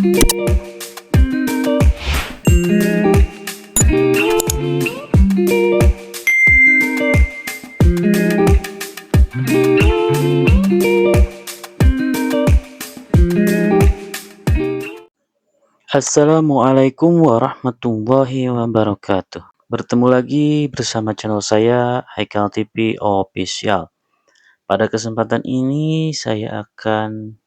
Assalamualaikum warahmatullahi wabarakatuh. Bertemu lagi bersama channel saya Haikal TV Official. Pada kesempatan ini saya akan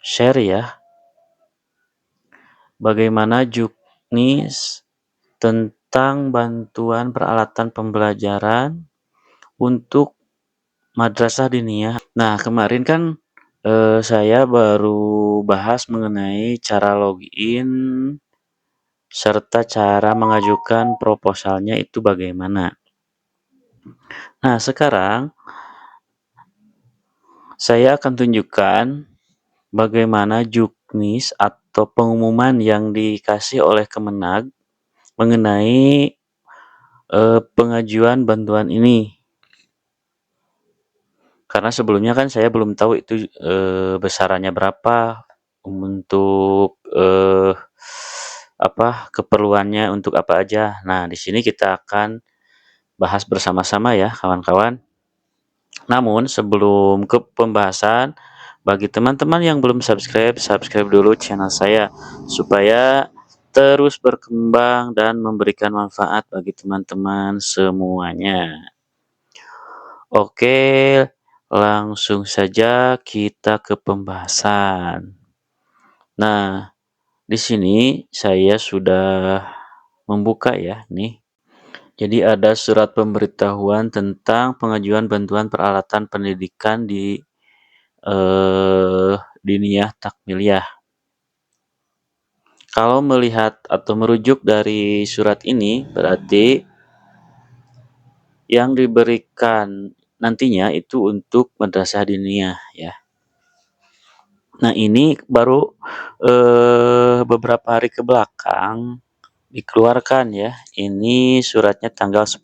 share ya bagaimana juknis tentang bantuan peralatan pembelajaran untuk madrasah diniyah. Nah, kemarin kan saya baru bahas mengenai cara login serta cara mengajukan proposalnya itu bagaimana. Nah, sekarang saya akan tunjukkan bagaimana juknis atau pengumuman yang dikasih oleh Kemenag mengenai pengajuan bantuan ini. Karena sebelumnya kan saya belum tahu itu besarannya berapa untuk keperluannya untuk apa aja. Nah, di sini kita akan bahas bersama-sama ya, kawan-kawan. Namun sebelum ke pembahasan, bagi teman-teman yang belum subscribe, subscribe dulu channel saya supaya terus berkembang dan memberikan manfaat bagi teman-teman semuanya. Oke, langsung saja kita ke pembahasan. Nah, di sini saya sudah membuka ya, nih. Jadi ada surat pemberitahuan tentang pengajuan bantuan peralatan pendidikan di diniyah takmiliyah. Kalau melihat atau merujuk dari surat ini, berarti yang diberikan nantinya itu untuk madrasah diniyah ya. Nah, ini baru beberapa hari ke belakang dikeluarkan ya. Ini suratnya tanggal 10.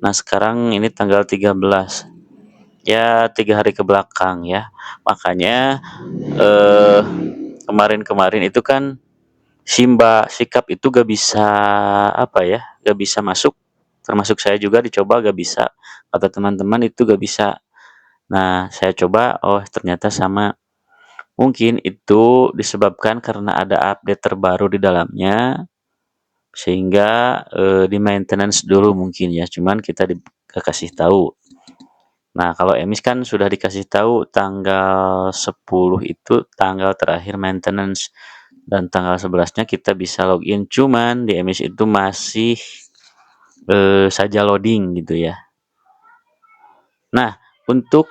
Nah, sekarang ini tanggal 13. Ya, 3 hari ke belakang ya. Makanya kemarin-kemarin itu kan sikap itu gak bisa gak bisa masuk, termasuk saya juga dicoba gak bisa, kata teman-teman itu gak bisa. Nah, saya coba, oh ternyata sama. Mungkin itu disebabkan karena ada update terbaru di dalamnya, sehingga di maintenance dulu mungkin ya, cuman kita dikasih tahu. Nah, kalau emis kan sudah dikasih tahu tanggal 10 itu tanggal terakhir maintenance, dan tanggal 11-nya kita bisa login, cuman di emis itu masih saja loading gitu ya. Nah, untuk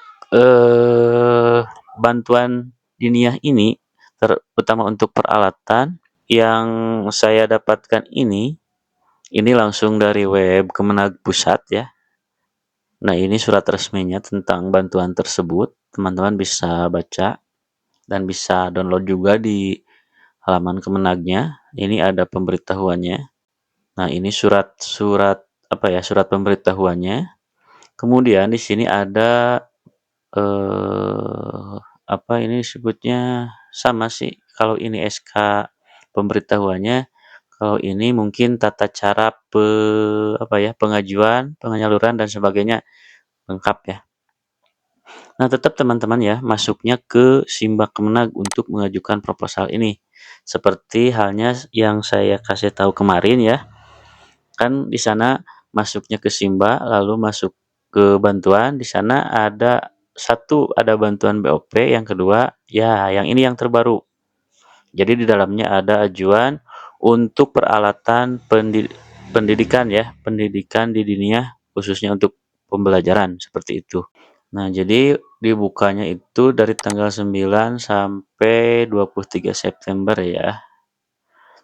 bantuan diniyah ini, terutama untuk peralatan yang saya dapatkan ini langsung dari web Kemenag Pusat ya. Nah, ini surat resminya tentang bantuan tersebut, teman-teman bisa baca dan bisa download juga di halaman Kemenagnya. Ini ada pemberitahuannya. Nah, ini surat pemberitahuannya. Kemudian di sini ada ini disebutnya sama sih. Kalau ini SK pemberitahuannya, kalau ini mungkin tata cara pengajuan, penyaluran dan sebagainya lengkap ya. Nah, tetap teman-teman ya, masuknya ke Simbak Kemenag untuk mengajukan proposal ini. Seperti halnya yang saya kasih tahu kemarin ya. Kan di sana masuknya ke Simba, lalu masuk ke bantuan, di sana ada bantuan BOP, yang kedua ya yang ini yang terbaru. Jadi di dalamnya ada ajuan untuk peralatan pendidikan ya, pendidikan di diniyah khususnya untuk pembelajaran seperti itu. Nah, jadi dibukanya itu dari tanggal 9 sampai 23 September ya.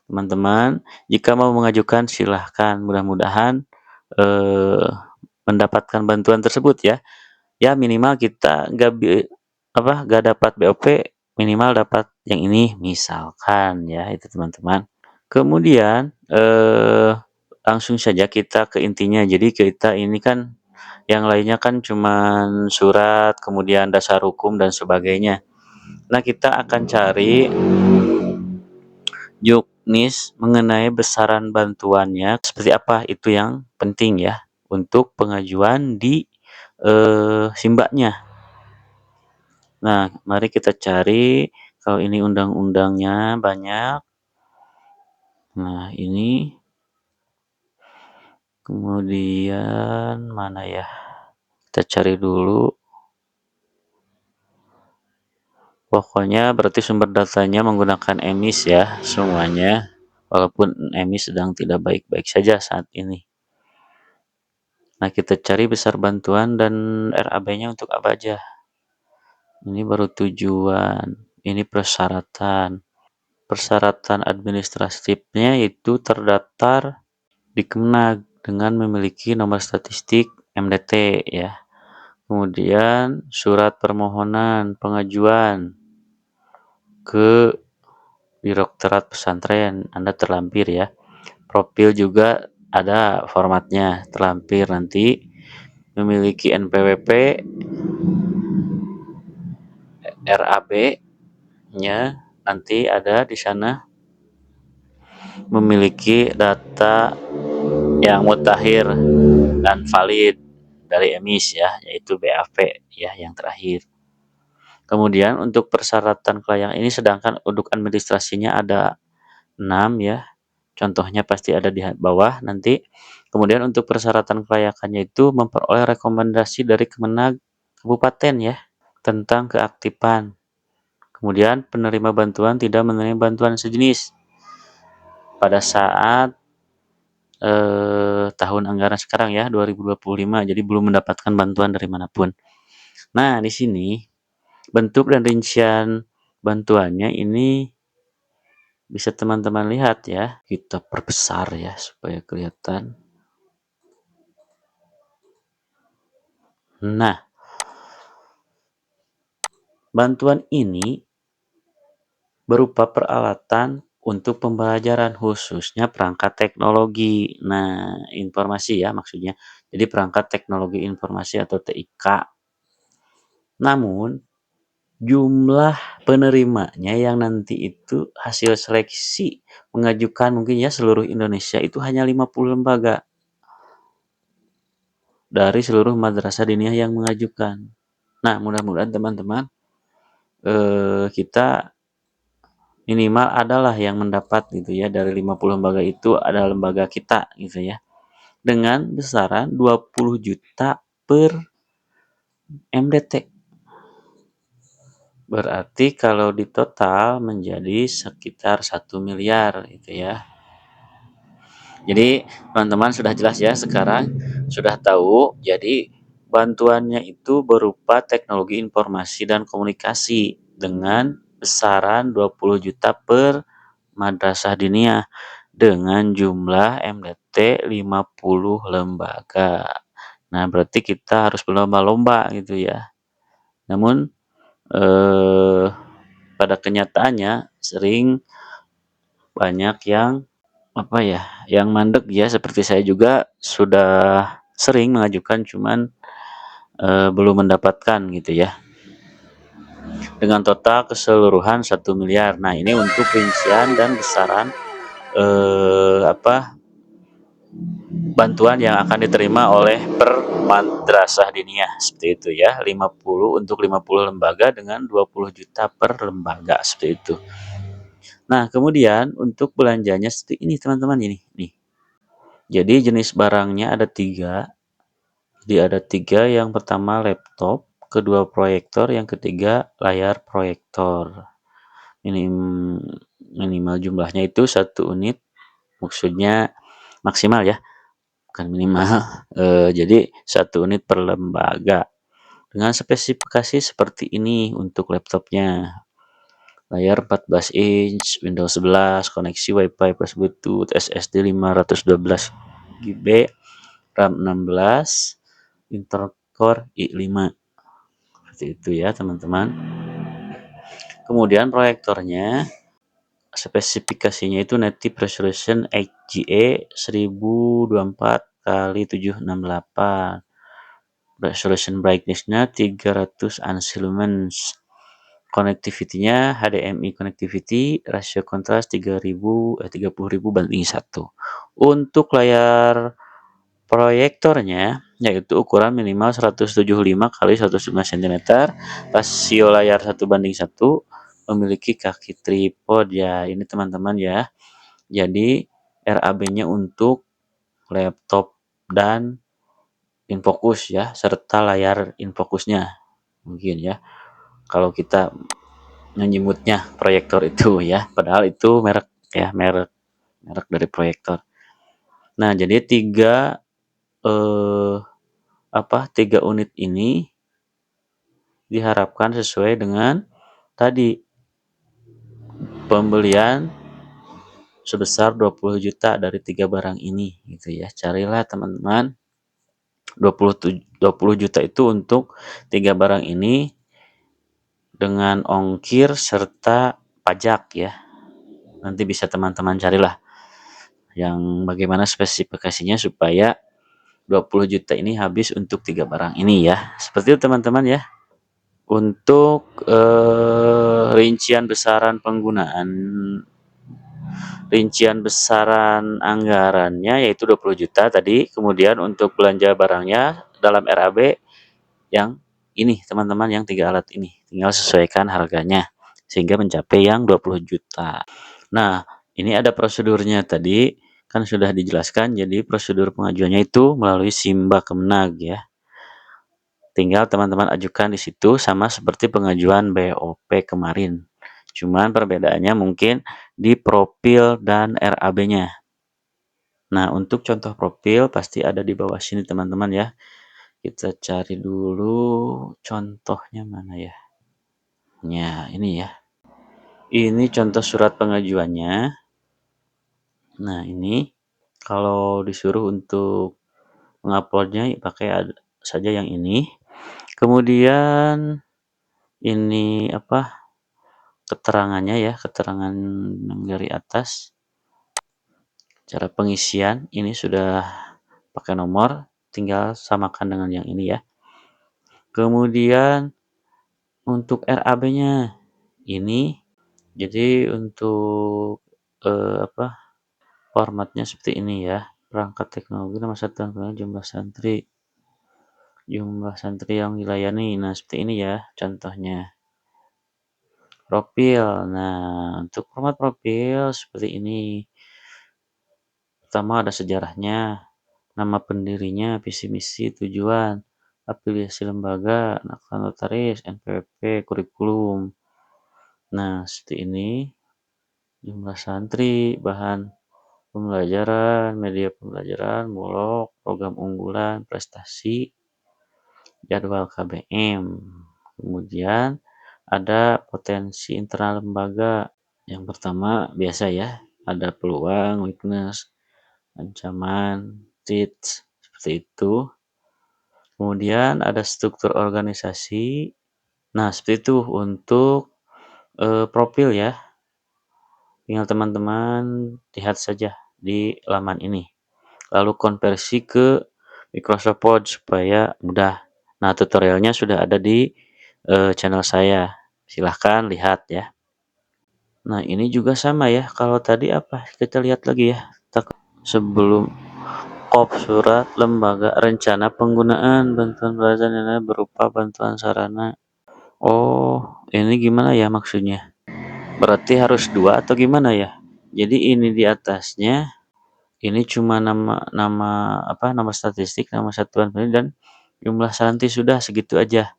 Teman-teman, jika mau mengajukan silahkan, mudah-mudahan mendapatkan bantuan tersebut ya. Ya, minimal kita gak dapat BOP, minimal dapat yang ini misalkan ya, itu teman-teman. Kemudian langsung saja kita ke intinya. Jadi kita ini kan yang lainnya kan cuman surat, kemudian dasar hukum dan sebagainya. Nah, kita akan cari juknis mengenai besaran bantuannya seperti apa, itu yang penting ya untuk pengajuan di Simbaknya. Nah, mari kita cari kalau ini undang-undangnya banyak. Nah, ini kemudian mana ya? Kita cari dulu. Pokoknya berarti sumber datanya menggunakan EMIS ya semuanya. Walaupun EMIS sedang tidak baik-baik saja saat ini. Nah, kita cari besar bantuan dan RAB-nya untuk apa aja. Ini baru tujuan. Ini persyaratan. Persyaratan administratifnya itu terdaftar di Kemenag dengan memiliki nomor statistik MDT ya. Kemudian surat permohonan pengajuan ke Direktorat Pesantren Anda terlampir ya. Profil juga ada formatnya terlampir nanti, memiliki NPWP, RAB-nya nanti ada di sana, memiliki data yang mutakhir dan valid dari EMIS ya, yaitu BAV ya yang terakhir. Kemudian untuk persyaratan klien ini sedangkan untuk administrasinya ada 6 ya. Contohnya pasti ada di bawah nanti. Kemudian untuk persyaratan kelayakannya itu memperoleh rekomendasi dari Kemenag Kabupaten ya tentang keaktifan. Kemudian penerima bantuan tidak menerima bantuan sejenis pada saat tahun anggaran sekarang ya 2025. Jadi belum mendapatkan bantuan dari manapun. Nah, di sini bentuk dan rincian bantuannya ini bisa teman-teman lihat ya. Kita perbesar ya supaya kelihatan. Nah, bantuan ini berupa peralatan untuk pembelajaran khususnya perangkat teknologi. Nah, informasi ya maksudnya. Jadi perangkat teknologi informasi atau TIK. Namun, jumlah penerimanya yang nanti itu hasil seleksi mengajukan mungkin ya seluruh Indonesia itu hanya 50 lembaga dari seluruh madrasah diniyah yang mengajukan. Nah, mudah-mudahan teman-teman kita minimal adalah yang mendapat gitu ya, dari 50 lembaga itu ada lembaga kita gitu ya, dengan besaran 20 juta per MDT. Berarti kalau di total menjadi sekitar 1 miliar gitu ya. Jadi teman-teman sudah jelas ya sekarang, sudah tahu. Jadi bantuannya itu berupa teknologi informasi dan komunikasi dengan besaran 20 juta per madrasah diniyah dengan jumlah MDT 50 lembaga. Nah, berarti kita harus berlomba-lomba gitu ya. Namun pada kenyataannya sering banyak yang apa ya, yang mandek ya, seperti saya juga sudah sering mengajukan cuman belum mendapatkan gitu ya. Dengan total keseluruhan 1 miliar. Nah, ini untuk rincian dan besaran bantuan yang akan diterima oleh per madrasah diniyah seperti itu ya. 50 untuk 50 lembaga dengan 20 juta per lembaga seperti itu. Nah, kemudian untuk belanjanya seperti ini teman-teman ini nih. Jadi jenis barangnya ada 3. Jadi ada 3, yang pertama laptop, kedua proyektor, yang ketiga layar proyektor. Minimal jumlahnya itu 1 unit, maksudnya maksimal ya, bukan minimal. Jadi 1 unit per lembaga. Dengan spesifikasi seperti ini untuk laptopnya. Layar 14 inch, Windows 11, koneksi WiFi plus Bluetooth, SSD 512 GB, RAM 16, Intel Core i5. Seperti itu ya teman-teman. Kemudian proyektornya spesifikasinya itu native resolution HGA 1024x768. Resolution brightness-nya 300 lumens. Connectivity-nya HDMI connectivity, rasio kontras 30.000 banding 1. Untuk layar proyektornya yaitu ukuran minimal 175 kali 105 cm, rasio layar 1:1, memiliki kaki tripod ya. Ini teman-teman ya. Jadi RAB-nya untuk laptop dan infocus ya, serta layar infocusnya mungkin ya. Kalau kita menyebutnya proyektor itu ya, padahal itu merek ya, merek dari proyektor. Nah, jadi tiga unit ini diharapkan sesuai dengan tadi pembelian sebesar 20 juta dari 3 barang ini gitu ya. Carilah teman-teman 20 juta itu untuk 3 barang ini dengan ongkir serta pajak ya. Nanti bisa teman-teman carilah yang bagaimana spesifikasinya supaya 20 juta ini habis untuk 3 barang ini ya. Seperti itu teman-teman ya. Untuk rincian besaran anggarannya yaitu 20 juta tadi. Kemudian untuk belanja barangnya dalam RAB yang ini teman-teman, yang 3 alat ini. Tinggal sesuaikan harganya sehingga mencapai yang 20 juta. Nah, ini ada prosedurnya tadi kan sudah dijelaskan. Jadi prosedur pengajuannya itu melalui Simba Kemenag ya. Tinggal teman-teman ajukan di situ sama seperti pengajuan BOP kemarin. Cuman perbedaannya mungkin di profil dan RAB-nya. Nah, untuk contoh profil pasti ada di bawah sini teman-teman ya. Kita cari dulu contohnya mana ya. Ya, ini ya. Ini contoh surat pengajuannya. Nah, ini kalau disuruh untuk menguploadnya pakai saja yang ini. Kemudian ini keterangannya ya, keterangan yang dari atas. Cara pengisian ini sudah pakai nomor, tinggal samakan dengan yang ini ya. Kemudian untuk RAB-nya ini, jadi untuk formatnya seperti ini ya. Perangkat teknologi nama satuan jumlah santri yang dilayani. Nah, seperti ini ya contohnya. Profil. Nah, untuk format profil seperti ini. Pertama ada sejarahnya, nama pendirinya, visi misi, tujuan, afiliasi lembaga, akta notaris, NPWP, kurikulum. Nah, seperti ini. Jumlah santri, bahan pembelajaran, media pembelajaran, blog, program unggulan, prestasi, jadwal KBM. Kemudian ada potensi internal lembaga. Yang pertama biasa ya, ada peluang, weakness, ancaman, threats, seperti itu. Kemudian ada struktur organisasi. Nah, seperti itu untuk profil ya. Tinggal teman-teman lihat saja di laman ini. Lalu konversi ke Microsoft Word supaya mudah. Nah, tutorialnya sudah ada di channel saya. Silahkan lihat ya. Nah, ini juga sama ya. Kalau tadi kita lihat lagi ya. Sebelum surat lembaga rencana penggunaan bantuan belajar berupa bantuan sarana. Oh, ini gimana ya maksudnya? Berarti harus 2 atau gimana ya? Jadi ini di atasnya ini cuma nama statistik, nama satuan pendidikan dan jumlah santri sudah segitu aja.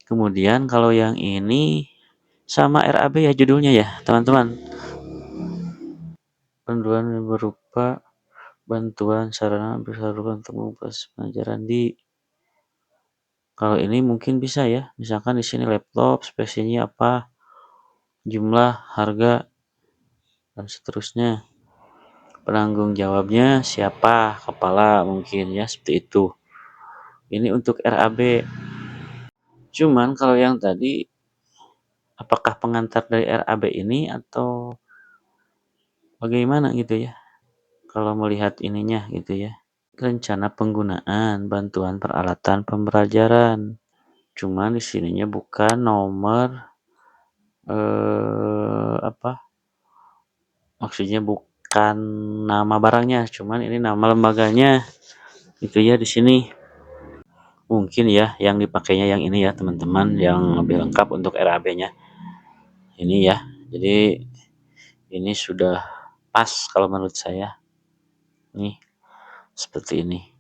Kemudian kalau yang ini sama RAB ya judulnya ya, teman-teman. Bantuan berupa bantuan sarana untuk mengupas pelajaran di. Kalau ini mungkin bisa ya, misalkan di sini laptop, spesinya apa, jumlah, harga, dan seterusnya. Penanggung jawabnya siapa, kepala mungkin ya, seperti itu. Ini untuk RAB. Cuman kalau yang tadi, apakah pengantar dari RAB ini atau bagaimana gitu ya? Kalau melihat ininya gitu ya. Rencana penggunaan bantuan peralatan pembelajaran. Cuman di sininya bukan nomor apa, maksudnya bukan nama barangnya, cuman ini nama lembaganya, itu ya di sini. Mungkin ya yang dipakainya yang ini ya teman-teman, yang lebih lengkap untuk RAB-nya. Ini ya, jadi ini sudah pas kalau menurut saya. Nih, seperti ini.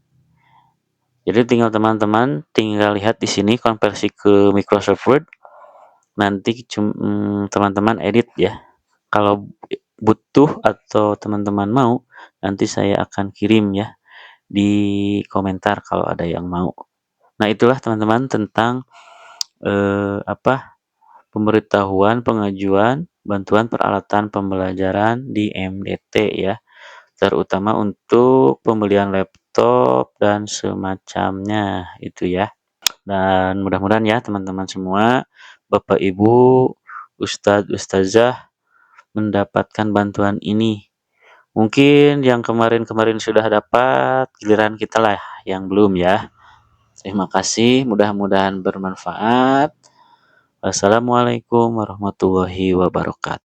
Jadi tinggal teman-teman tinggal lihat di sini konversi ke Microsoft Word. Nanti teman-teman edit ya. Kalau butuh atau teman-teman mau, nanti saya akan kirim ya di komentar kalau ada yang mau. Nah, itulah teman-teman tentang pemberitahuan pengajuan bantuan peralatan pembelajaran di MDT ya, terutama untuk pembelian laptop dan semacamnya itu ya. Dan mudah-mudahan ya teman-teman semua, Bapak Ibu, Ustadz Ustazah mendapatkan bantuan ini. Mungkin yang kemarin-kemarin sudah dapat, giliran kita lah yang belum ya. Terima kasih, mudah-mudahan bermanfaat. Wassalamualaikum warahmatullahi wabarakatuh.